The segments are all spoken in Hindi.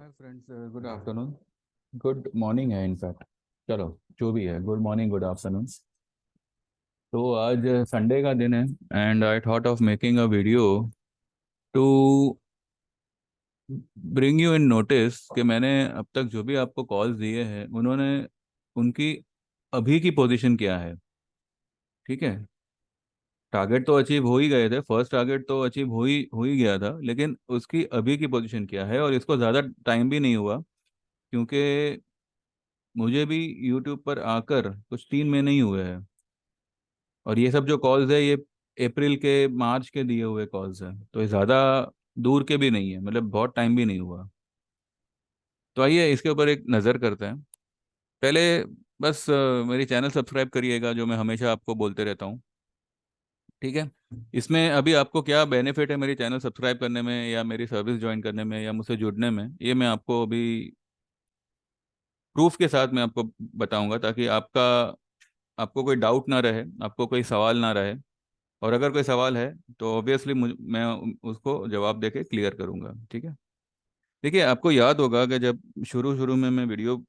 Hi friends, good afternoon. Good morning है इनफैक्ट। चलो, जो भी है, गुड मॉर्निंग, गुड आफ्टरनून। तो आज संडे का दिन है and I thought of making a video to bring you in notice कि मैंने अब तक जो भी आपको कॉल्स दिए हैं उन्होंने उनकी अभी की पोजीशन क्या है। ठीक है, टारगेट तो अचीव हो ही गए थे, फर्स्ट टारगेट तो अचीव हो ही गया था, लेकिन उसकी अभी की पोजीशन क्या है। और इसको ज़्यादा टाइम भी नहीं हुआ, क्योंकि मुझे भी यूट्यूब पर आकर कुछ 3 महीने ही हुए हैं। और ये सब जो कॉल्स है, ये अप्रैल के मार्च के दिए हुए कॉल्स हैं, तो ये ज़्यादा दूर के भी नहीं है, मतलब बहुत टाइम भी नहीं हुआ। तो आइए इसके ऊपर एक नज़र करते हैं। पहले बस मेरी चैनल सब्सक्राइब करिएगा, जो मैं हमेशा आपको बोलते रहता हूँ। ठीक है, इसमें अभी आपको क्या बेनिफिट है मेरी चैनल सब्सक्राइब करने में या मेरी सर्विस ज्वाइन करने में या मुझसे जुड़ने में, ये मैं आपको अभी प्रूफ के साथ मैं आपको बताऊंगा, ताकि आपको कोई डाउट ना रहे, आपको कोई सवाल ना रहे। और अगर कोई सवाल है तो ऑब्वियसली मैं उसको जवाब देके क्लियर करूंगा। ठीक है, देखिए, आपको याद होगा कि जब शुरू शुरू में मैं वीडियो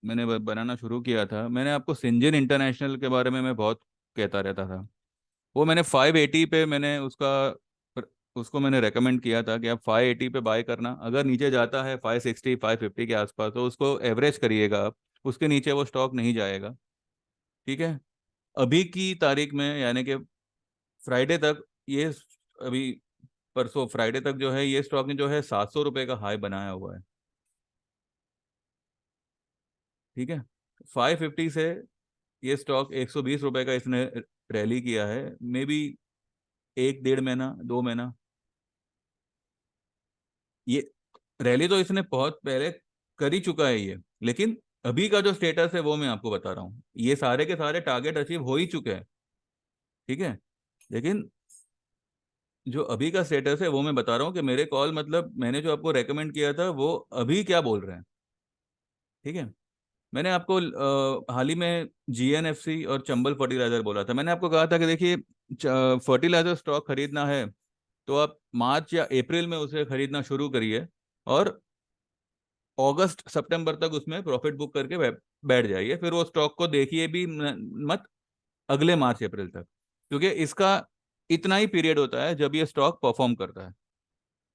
मैंने बनाना शुरू किया था, मैंने आपको सिंजन इंटरनेशनल के बारे में मैं बहुत कहता रहता था। वो मैंने 580 पे मैंने उसको मैंने रेकमेंड किया था कि आप 580 पे बाय करना। अगर नीचे जाता है 560 550 के आसपास, तो उसको एवरेज करिएगा आप, उसके नीचे वो स्टॉक नहीं जाएगा। ठीक है, अभी की तारीख में यानी कि फ्राइडे तक, ये अभी परसों फ्राइडे तक जो है, ये स्टॉक ने जो है 700 रुपये का हाई बनाया हुआ है। ठीक है, 550 से ये स्टॉक 120 रुपये का इसने रैली किया है, मे बी 1 1.5 महीना 2 महीना। ये रैली तो इसने बहुत पहले कर ही चुका है ये, लेकिन अभी का जो स्टेटस है वो मैं आपको बता रहा हूँ। ये सारे के सारे टारगेट अचीव हो ही चुके हैं। ठीक है, लेकिन जो अभी का स्टेटस है वो मैं बता रहा हूँ कि मेरे कॉल, मतलब मैंने जो आपको रेकमेंड किया था, वो अभी क्या बोल रहे हैं। ठीक है, मैंने आपको हाल ही में जीएनएफसी और चंबल फर्टिलाइजर बोला था। मैंने आपको कहा था कि देखिए, फर्टिलाइजर स्टॉक खरीदना है तो आप मार्च या अप्रैल में उसे खरीदना शुरू करिए, और अगस्त सितंबर तक उसमें प्रॉफिट बुक करके बैठ जाइए। फिर वो स्टॉक को देखिए भी मत अगले मार्च अप्रैल तक, क्योंकि इसका इतना ही पीरियड होता है जब ये स्टॉक परफॉर्म करता है।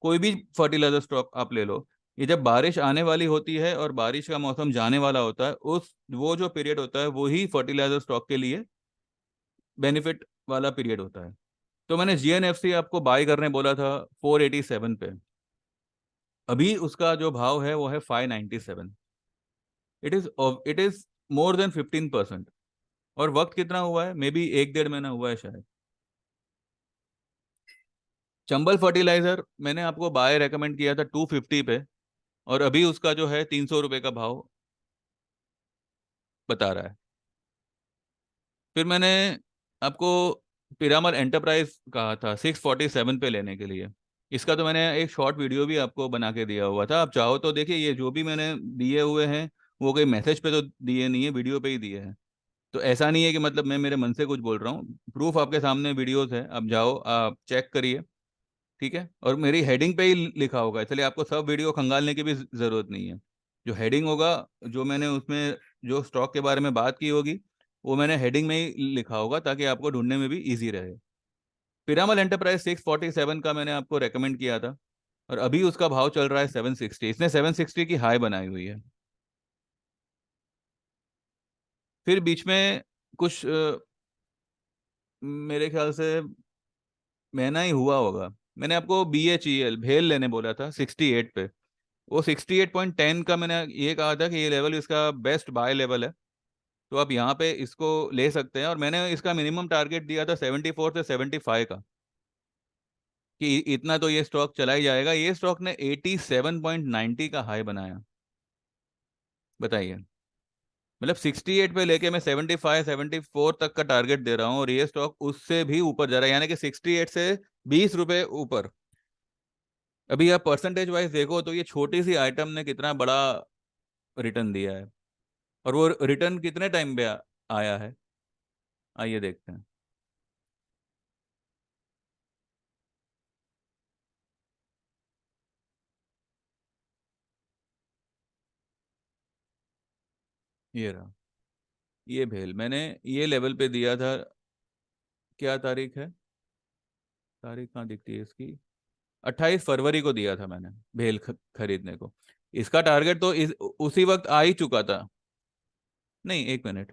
कोई भी फर्टिलाइजर स्टॉक आप ले लो, ये जब बारिश आने वाली होती है और बारिश का मौसम जाने वाला होता है, उस वो जो पीरियड होता है वही फर्टिलाइजर स्टॉक के लिए बेनिफिट वाला पीरियड होता है। तो मैंने जीएनएफसी आपको बाय करने बोला था 487 पे। अभी उसका जो भाव है वो है 597। It is more than 15%। और वक्त कितना हुआ है, मे बी 1 1.5 महीना हुआ है शायद। चंबल फर्टिलाइजर मैंने आपको बाय रेकमेंड किया था 250 पे, और अभी उसका जो है 300 रुपये का भाव बता रहा है। फिर मैंने आपको पिरामल एंटरप्राइज कहा था 647 पे लेने के लिए। इसका तो मैंने एक शॉर्ट वीडियो भी आपको बना के दिया हुआ था, आप चाहो तो देखिए। ये जो भी मैंने दिए हुए हैं वो कोई मैसेज पे तो दिए नहीं है, वीडियो पे ही दिए हैं। तो ऐसा नहीं है कि मतलब मैं मेरे मन से कुछ बोल रहा हूँ, प्रूफ आपके सामने वीडियोस है, आप जाओ आप चेक करिए। ठीक है, और मेरी हेडिंग पे ही लिखा होगा, इसलिए आपको सब वीडियो खंगालने की भी जरूरत नहीं है। जो हेडिंग होगा, जो मैंने उसमें जो स्टॉक के बारे में बात की होगी, वो मैंने हेडिंग में ही लिखा होगा, ताकि आपको ढूंढने में भी इजी रहे। पिरामल एंटरप्राइज 647 का मैंने आपको रेकमेंड किया था, और अभी उसका भाव चल रहा है 760। इसने 760 की हाई बनाई हुई है। फिर बीच में कुछ मेरे ख्याल से महीना ही हुआ होगा, मैंने आपको BHEL भेल लेने बोला था 68 पे। वो 68.10 का मैंने ये कहा था कि ये लेवल इसका बेस्ट बाय लेवल है, तो आप यहाँ पे इसको ले सकते हैं। और मैंने इसका मिनिमम टारगेट दिया था 74 से 75 का, कि इतना तो ये स्टॉक चला ही जाएगा। ये स्टॉक ने 87.90 का हाई बनाया। बताइए, मतलब 68 पे लेके मैं 75 74 तक का टारगेट दे रहा हूँ, और ये स्टॉक उससे भी ऊपर जा रहा है, यानी कि 68 से 20 रुपए ऊपर। अभी आप परसेंटेज वाइज देखो तो ये छोटी सी आइटम ने कितना बड़ा रिटर्न दिया है। और वो रिटर्न कितने टाइम पे आया है, आइए देखते हैं। ये रहा, ये भेल मैंने ये लेवल पे दिया था। क्या तारीख है, तारीख कहाँ दिखती है इसकी? 28 फरवरी को दिया था मैंने भेल खरीदने को। इसका टारगेट तो उसी वक्त आ ही चुका था। नहीं, एक मिनट,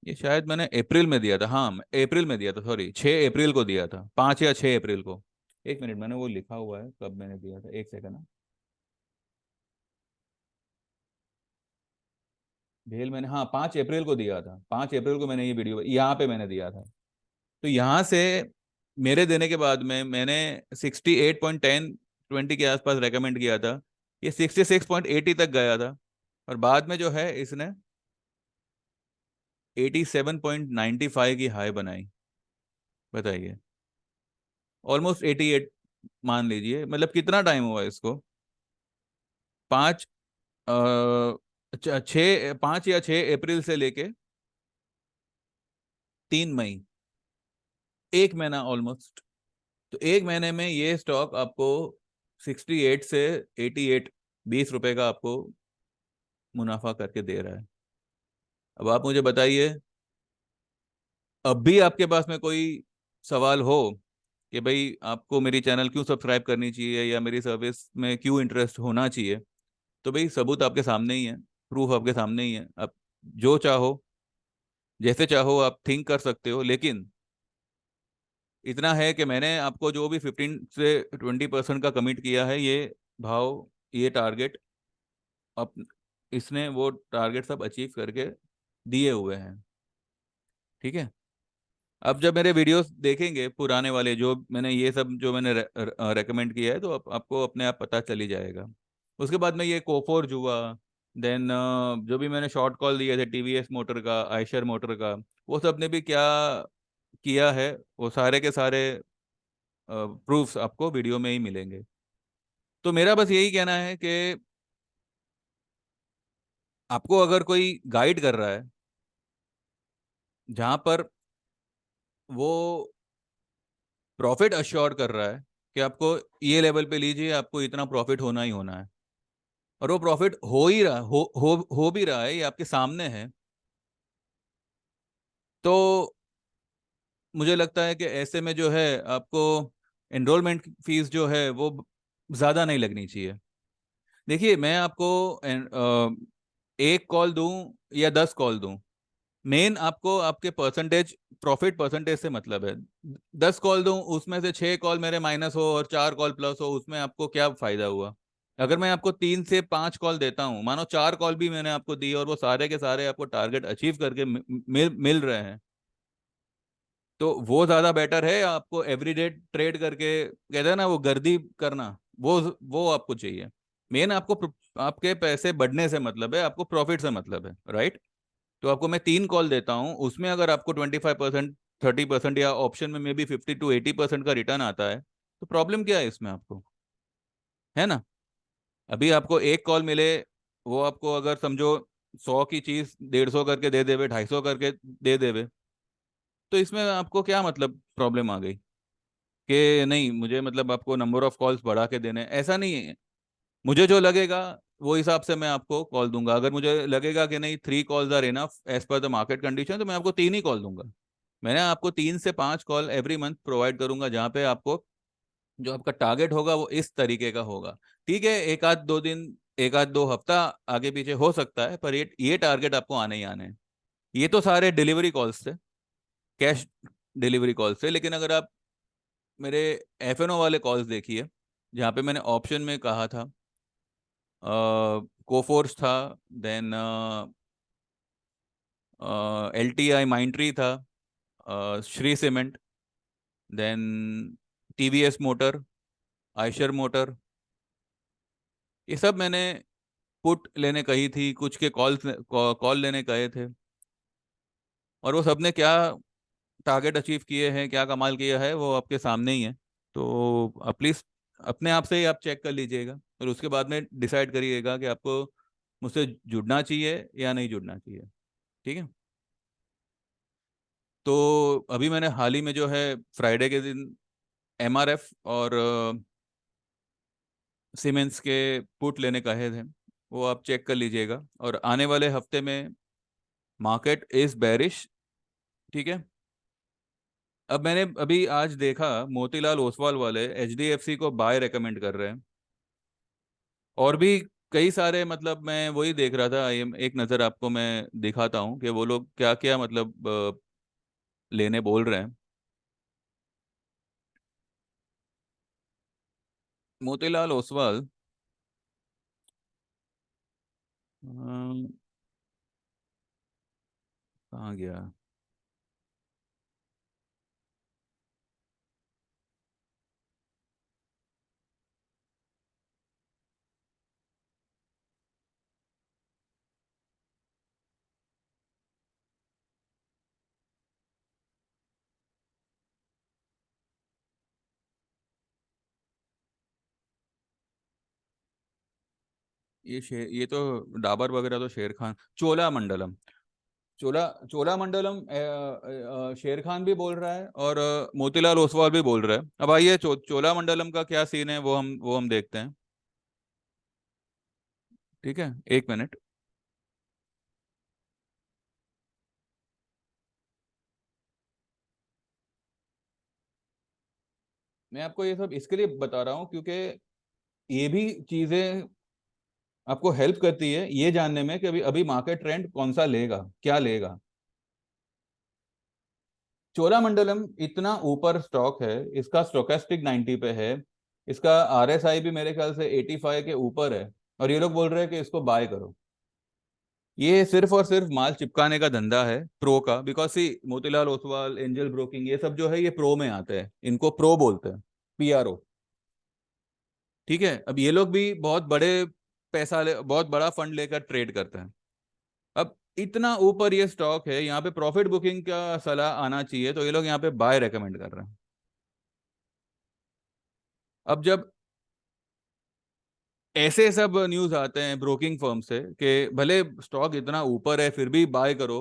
ये शायद मैंने अप्रैल में दिया था। हाँ, अप्रैल में दिया था, सॉरी 6 अप्रैल को दिया था, 5 या 6 अप्रैल को। एक मिनट, मैंने वो लिखा हुआ है कब मैंने दिया था, एक सेकंड ना। भेल मैंने, हाँ, 5 अप्रैल को दिया था, 5 अप्रैल को मैंने ये वीडियो यहाँ पे मैंने दिया था। तो यहाँ से मेरे देने के बाद में मैंने 68.10 20 के आसपास रेकमेंड किया था। ये 66.80 तक गया था, और बाद में जो है इसने 87.95 की हाई बनाई। बताइए, ऑलमोस्ट 88 मान लीजिए, मतलब कितना टाइम हुआ इसको? पाँच, 5 या 6 अप्रैल से लेके 3 मई, एक महीना ऑलमोस्ट। तो एक महीने में ये स्टॉक आपको 68 से 88, 20 रुपए का आपको मुनाफा करके दे रहा है। अब आप मुझे बताइए, अब भी आपके पास में कोई सवाल हो कि भाई आपको मेरी चैनल क्यों सब्सक्राइब करनी चाहिए या मेरी सर्विस में क्यों इंटरेस्ट होना चाहिए, तो भाई सबूत आपके सामने ही है, प्रूफ आपके सामने ही है। आप जो चाहो, जैसे चाहो आप थिंक कर सकते हो, लेकिन इतना है कि मैंने आपको जो भी 15 से 20% का कमिट किया है, ये भाव, ये टारगेट, अब इसने वो टारगेट सब अचीव करके दिए हुए हैं। ठीक है। अब जब मेरे वीडियोस देखेंगे पुराने वाले, जो मैंने ये सब जो मैंने रेकमेंड किया है, तो आपको अपने आप पता चल ही जाएगा। उसके बाद में ये कोफोर हुआ, देन जो भी मैंने शॉर्ट कॉल दिए थे टीवीएस मोटर का, आयशर मोटर का, वो सब ने भी क्या किया है, वो सारे के सारे प्रूफ्स आपको वीडियो में ही मिलेंगे। तो मेरा बस यही कहना है कि आपको अगर कोई गाइड कर रहा है जहां पर वो प्रॉफिट अश्योर कर रहा है कि आपको ये लेवल पे लीजिए, आपको इतना प्रॉफिट होना ही होना है, और वो प्रॉफिट हो ही रहा हो भी रहा है, ये आपके सामने है, तो मुझे लगता है कि ऐसे में जो है आपको एनरोलमेंट फीस जो है वो ज़्यादा नहीं लगनी चाहिए। देखिए, मैं आपको एक कॉल दूं या 10 कॉल दूं, मेन आपको आपके परसेंटेज, प्रॉफिट परसेंटेज से मतलब है। 10 कॉल दूं, उसमें से 6 कॉल मेरे माइनस हो और 4 कॉल प्लस हो, उसमें आपको क्या फायदा हुआ? अगर मैं आपको 3 से 5 कॉल देता हूं, मानो 4 कॉल भी मैंने आपको दी और वो सारे के सारे आपको टारगेट अचीव करके मिल रहे हैं, तो वो ज्यादा बेटर है आपको एवरीडे ट्रेड करके, कहते हैं ना वो गर्दी करना, वो आपको चाहिए। मेन आपको आपके पैसे बढ़ने से मतलब है, आपको प्रॉफिट से मतलब है, राइट? तो आपको मैं 3 कॉल देता हूँ, उसमें अगर आपको 25%, 30%, या ऑप्शन में मे बी 50 to 80% का रिटर्न आता है, तो प्रॉब्लम क्या है इसमें आपको? है ना? अभी आपको एक कॉल मिले, वो आपको अगर समझो 100 की चीज 150 करके दे देवे, 250 करके दे देवे, तो इसमें आपको क्या मतलब प्रॉब्लम आ गई कि नहीं मुझे मतलब आपको नंबर ऑफ कॉल्स बढ़ा के देने? ऐसा नहीं है। मुझे जो लगेगा वो हिसाब से मैं आपको कॉल दूंगा। अगर मुझे लगेगा कि नहीं 3 calls are enough as per the market condition, तो मैं आपको 3 ही कॉल दूंगा। मैंने आपको 3 से 5 कॉल एवरी मंथ प्रोवाइड करूंगा, जहां पे आपको जो आपका टारगेट होगा वो इस तरीके का होगा। ठीक है, एक आध दो दिन, एक आध दो हफ्ता आगे पीछे हो सकता है, पर ये टारगेट आपको आने ही आने हैं। ये तो सारे डिलीवरी कॉल्स थे, कैश डिलीवरी कॉल्स थे, लेकिन अगर आप मेरे एफएनओ वाले कॉल्स देखिए, जहाँ पे मैंने ऑप्शन में कहा था, कोफोर्स था, देन एल टी आई माइंट्री था, श्री सीमेंट, देन टीवीएस मोटर, आयशर मोटर, ये सब मैंने पुट लेने कही थी, कुछ के कॉल लेने कहे थे, और वो सबने क्या टारगेट अचीव किए हैं, क्या कमाल किया है, वो आपके सामने ही है। तो आप प्लीज़ अपने आप से ही आप चेक कर लीजिएगा, और उसके बाद में डिसाइड करिएगा कि आपको मुझसे जुड़ना चाहिए या नहीं जुड़ना चाहिए। ठीक है। तो अभी मैंने हाल ही में जो है फ्राइडे के दिन एमआरएफ और सीमेंस के पुट लेने कहे थे, वो आप चेक कर लीजिएगा। और आने वाले हफ्ते में मार्केट इज बेरिश, ठीक है। अब मैंने अभी आज देखा मोतीलाल ओसवाल वाले एचडीएफसी को बाय रेकमेंड कर रहे हैं, और भी कई सारे, मतलब मैं वही देख रहा था। एक नज़र आपको मैं दिखाता हूँ कि वो लोग क्या क्या मतलब लेने बोल रहे हैं। मोतीलाल ओसवाल, अम, कहाँ गया? ये तो डाबर वगैरह तो शेर खान, चोला मंडलम, चोला चोला मंडलम, शेर खान भी बोल रहा है और मोतीलाल ओसवाल भी बोल रहा है। अब आइए चोला मंडलम का क्या सीन है वो हम देखते हैं। ठीक है, एक मिनट। मैं आपको ये सब इसके लिए बता रहा हूँ क्योंकि ये भी चीजें आपको हेल्प करती है ये जानने में कि अभी अभी मार्केट ट्रेंड कौन सा लेगा, क्या लेगा। चोलामंडलम इतना ऊपर स्टॉक है, इसका स्टोकेस्टिक 90 पे है, इसका आरएसआई भी मेरे ख्याल से 85 के ऊपर है, और ये लोग बोल रहे हैं कि इसको बाय करो। ये सिर्फ और सिर्फ माल चिपकाने का धंधा है प्रो का, because see Motilal Oswal, Angel Broking, ये सब जो है ये प्रो में आते हैं, इनको प्रो बोलते हैं, पीआरओ। ठीक है, अब ये लोग भी बहुत बड़े बहुत बड़ा फंड लेकर ट्रेड करते हैं। अब इतना ऊपर ये स्टॉक है, यहाँ पे प्रॉफिट बुकिंग का सलाह आना चाहिए, तो ये लोग यहाँ पे बाय रेकमेंड कर रहे हैं। अब जब ऐसे सब न्यूज आते हैं ब्रोकिंग फर्म से कि भले स्टॉक इतना ऊपर है फिर भी बाय करो,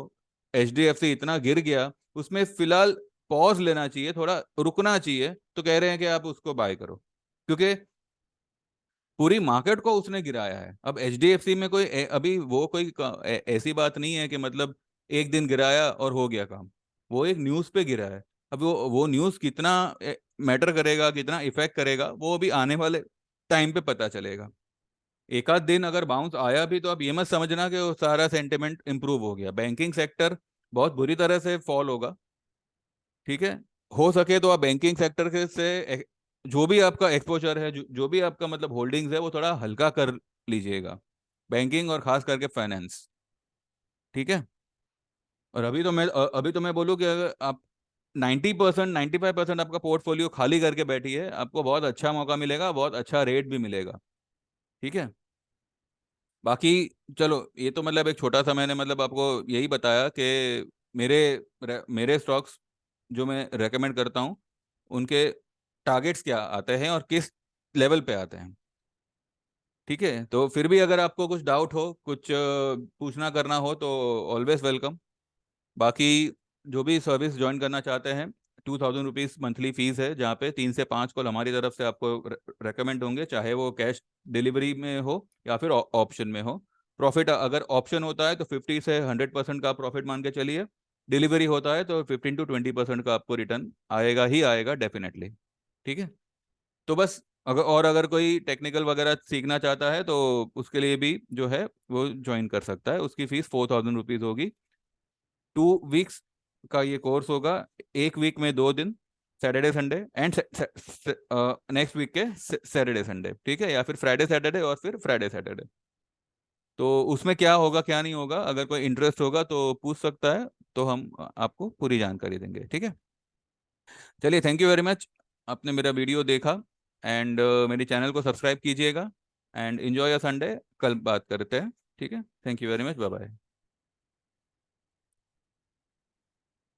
एचडीएफसी इतना गिर गया, उसमें फिलहाल पॉज लेना चाहिए, थोड़ा रुकना चाहिए, तो कह रहे हैं कि आप उसको बाय करो, क्योंकि पूरी मार्केट को उसने गिराया है। अब एचडीएफसी में कोई अभी वो कोई ऐसी बात नहीं है कि मतलब एक दिन गिराया और हो गया काम। वो एक न्यूज़ पे गिरा है। अब वो न्यूज़ कितना मैटर करेगा, कितना इफेक्ट करेगा, वो अभी आने वाले टाइम पे पता चलेगा। एक आध दिन अगर बाउंस आया भी तो आप ये मत समझना कि वो सारा सेंटिमेंट इंप्रूव हो गया। बैंकिंग सेक्टर बहुत बुरी तरह से फॉल होगा। ठीक है, हो सके तो आप बैंकिंग सेक्टर के से जो भी आपका एक्सपोजर है, जो भी आपका मतलब होल्डिंग्स है, वो थोड़ा हल्का कर लीजिएगा, बैंकिंग और खास करके फाइनेंस। ठीक है। और अभी तो मैं बोलूँ कि अगर आप 90%, 95% आपका पोर्टफोलियो खाली करके बैठिए, आपको बहुत अच्छा मौका मिलेगा, बहुत अच्छा रेट भी मिलेगा। ठीक है। बाकी चलो, ये तो मतलब एक छोटा सा मैंने मतलब आपको यही बताया कि मेरे मेरे स्टॉक्स जो मैं रेकमेंड करता हूँ, उनके टारगेट्स क्या आते हैं और किस लेवल पे आते हैं। ठीक है, तो फिर भी अगर आपको कुछ डाउट हो, कुछ पूछना करना हो, तो ऑलवेज वेलकम। बाकी जो भी सर्विस ज्वाइन करना चाहते हैं, 2000 रुपीज़ मंथली फीस है, जहाँ पे 3 से 5 कॉल हमारी तरफ से आपको रेकमेंड होंगे, चाहे वो कैश डिलीवरी में हो या फिर ऑप्शन में हो। प्रॉफिट अगर ऑप्शन होता है तो 50 से 100% का प्रॉफिट मान के चलिए, डिलीवरी होता है तो 15 to 20% का आपको रिटर्न आएगा ही आएगा डेफिनेटली। ठीक है। तो बस अगर कोई टेक्निकल वगैरह सीखना चाहता है तो उसके लिए भी जो है वो ज्वाइन कर सकता है। उसकी फीस 4000 रुपीज़ होगी। 2 वीक्स का ये कोर्स होगा। एक वीक में 2 दिन, Saturday Sunday and next week के सैटरडे संडे, ठीक है, या फिर फ्राइडे सैटरडे और फिर फ्राइडे सैटरडे। तो उसमें क्या होगा क्या नहीं होगा, अगर कोई इंटरेस्ट होगा तो पूछ सकता है, तो हम आपको पूरी जानकारी देंगे। ठीक है। चलिए, थैंक यू वेरी मच, आपने मेरा वीडियो देखा, एंड मेरे चैनल को सब्सक्राइब कीजिएगा, एंड एंजॉय योर संडे। कल बात करते हैं। ठीक है, thank you very much, bye bye.